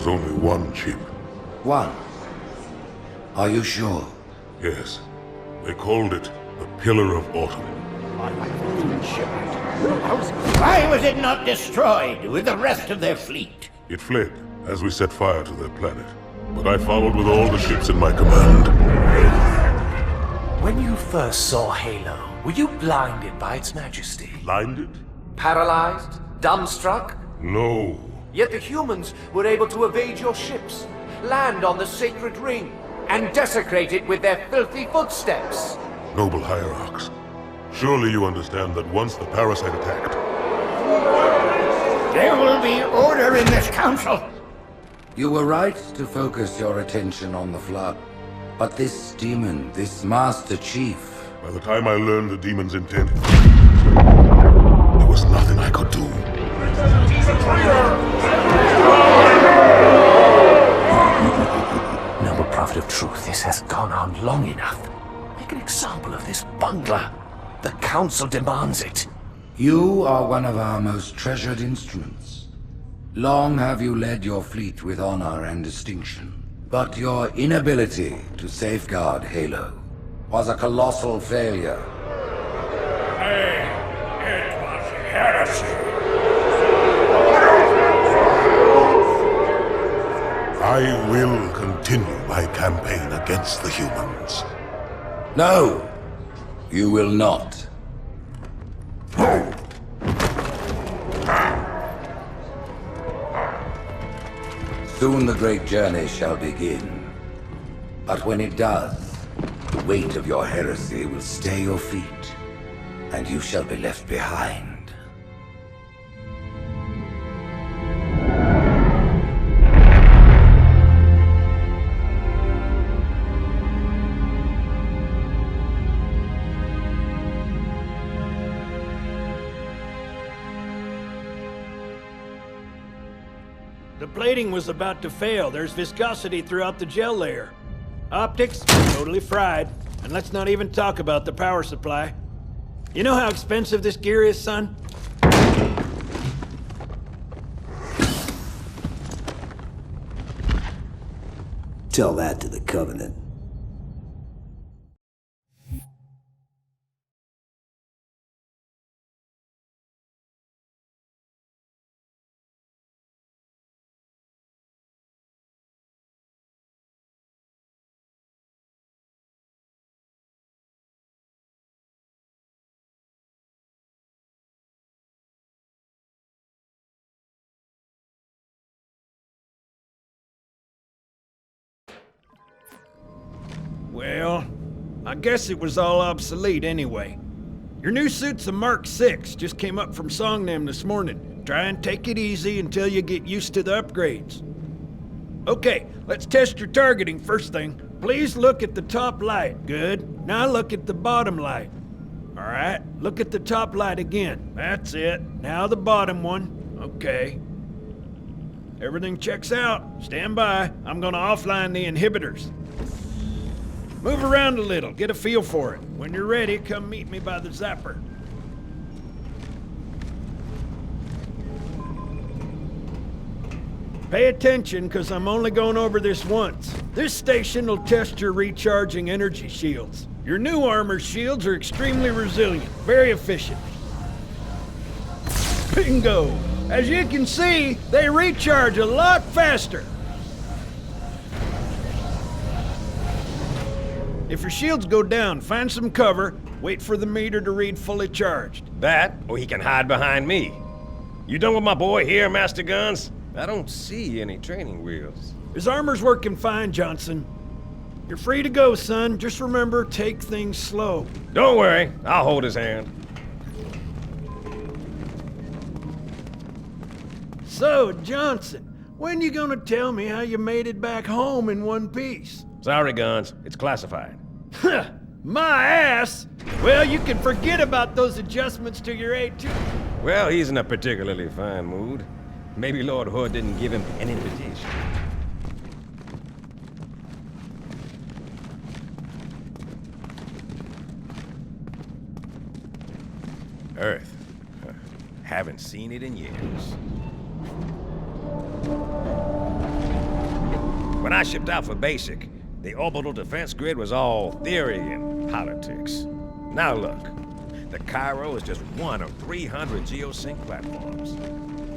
only one ship. One. Are you sure? Yes. They called it the Pillar of Autumn. Why was it not destroyed with the rest of their fleet? It fled as we set fire to their planet. But I followed with all the ships in my command. When you first saw Halo, were you blinded by its majesty? Blinded? Paralyzed? Dumbstruck? No. Yet the humans were able to evade your ships, land on the sacred ring, and desecrate it with their filthy footsteps. Noble hierarchs, surely you understand that once the parasite attacked... There will be order in this council. You were right to focus your attention on the Flood. But this demon, this Master Chief... By the time I learned the demon's intent, there was nothing I could do. Noble Prophet of Truth, this has gone on long enough. Make an example of this bungler. The Council demands it. You are one of our most treasured instruments. Long have you led your fleet with honor and distinction. But your inability to safeguard Halo was a colossal failure. It was heresy. I will continue my campaign against the humans. No, you will not. Soon the great journey shall begin. But when it does, the weight of your heresy will stay your feet, and you shall be left behind. The plating was about to fail. There's viscosity throughout the gel layer. Optics, totally fried. And let's not even talk about the power supply. You know how expensive this gear is, son? Tell that to the Covenant. Well, I guess it was all obsolete anyway. Your new suit's a Mark 6, just came up from Songnam this morning. Try and take it easy until you get used to the upgrades. Okay, let's test your targeting first thing. Please look at the top light. Good. Now look at the bottom light. All right, look at the top light again. That's it. Now the bottom one. Okay. Everything checks out. Stand by. I'm gonna offline the inhibitors. Move around a little, get a feel for it. When you're ready, come meet me by the zapper. Pay attention, because I'm only going over this once. This station will test your recharging energy shields. Your new armor shields are extremely resilient, very efficient. Bingo! As you can see, they recharge a lot faster. If your shields go down, find some cover, wait for the meter to read fully charged. That, or he can hide behind me. You done with my boy here, Master Guns? I don't see any training wheels. His armor's working fine, Johnson. You're free to go, son. Just remember, take things slow. Don't worry, I'll hold his hand. So, Johnson, when you gonna tell me how you made it back home in one piece? Sorry, Guns, it's classified. My ass! Well, you can forget about those adjustments to your A2. Well, he's in a particularly fine mood. Maybe Lord Hood didn't give him an invitation. Earth. Haven't seen it in years. When I shipped out for basic, the orbital defense grid was all theory and politics. Now look, the Cairo is just one of 300 geosync platforms.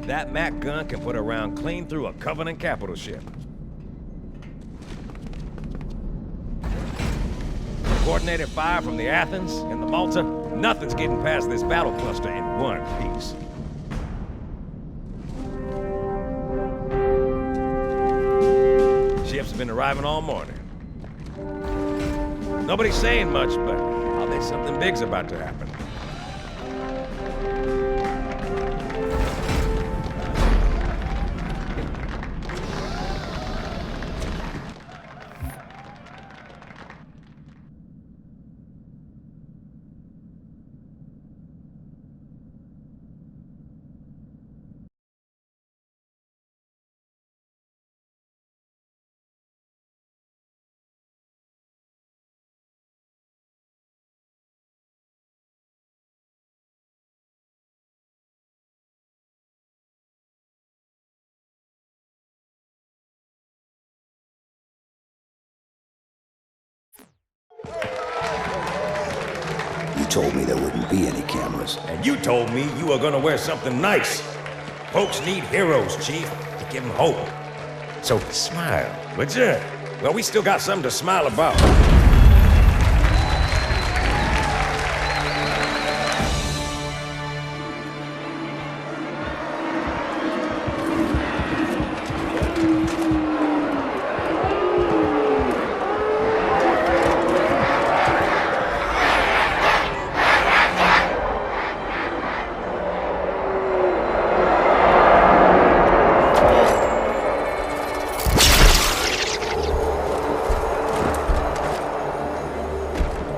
That Mac gun can put a round clean through a Covenant capital ship. Coordinated fire from the Athens and the Malta, nothing's getting past this battle cluster in one piece. Ships have been arriving all morning. Nobody's saying much, but I'll bet something big's about to happen. You told me there wouldn't be any cameras. And you told me you were gonna wear something nice. Folks need heroes, Chief, to give them hope. So smile, would you? Well, we still got something to smile about.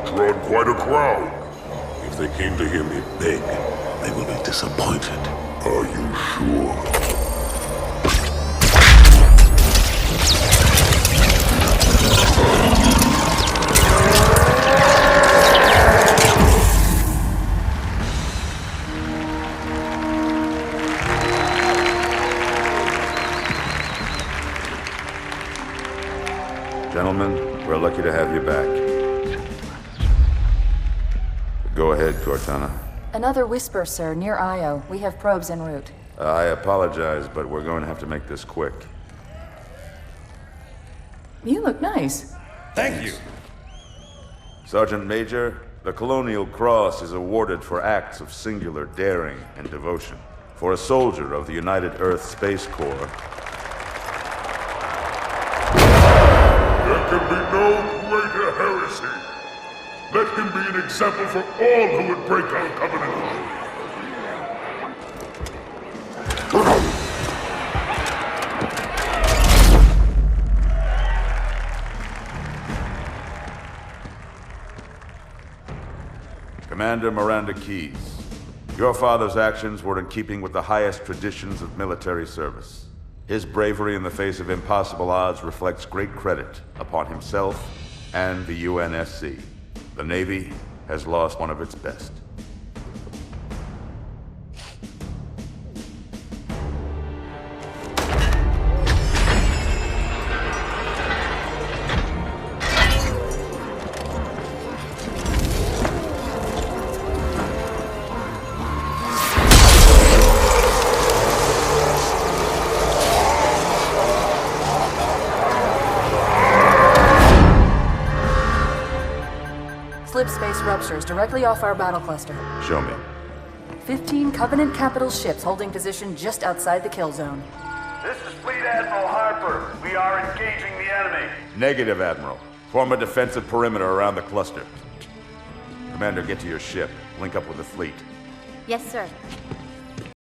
Drawn quite a crowd. If they came to hear me beg, they will be disappointed. Are you sure? Gentlemen, we're lucky to have you back. Go ahead, Cortana. Another whisper, sir, near Io. We have probes en route. I apologize, but we're going to have to make this quick. You look nice. Thank you. Sergeant Major, the Colonial Cross is awarded for acts of singular daring and devotion. For a soldier of the United Earth Space Corps. There can be no greater heresy. Let him be an example for all who would break our covenant. Commander Miranda Keyes, your father's actions were in keeping with the highest traditions of military service. His bravery in the face of impossible odds reflects great credit upon himself and the UNSC. The Navy has lost one of its best. Slip space ruptures directly off our battle cluster. Show me. 15 Covenant capital ships holding position just outside the kill zone. This is Fleet Admiral Harper. We are engaging the enemy. Negative, Admiral. Form a defensive perimeter around the cluster. Commander, get to your ship. Link up with the fleet. Yes, sir.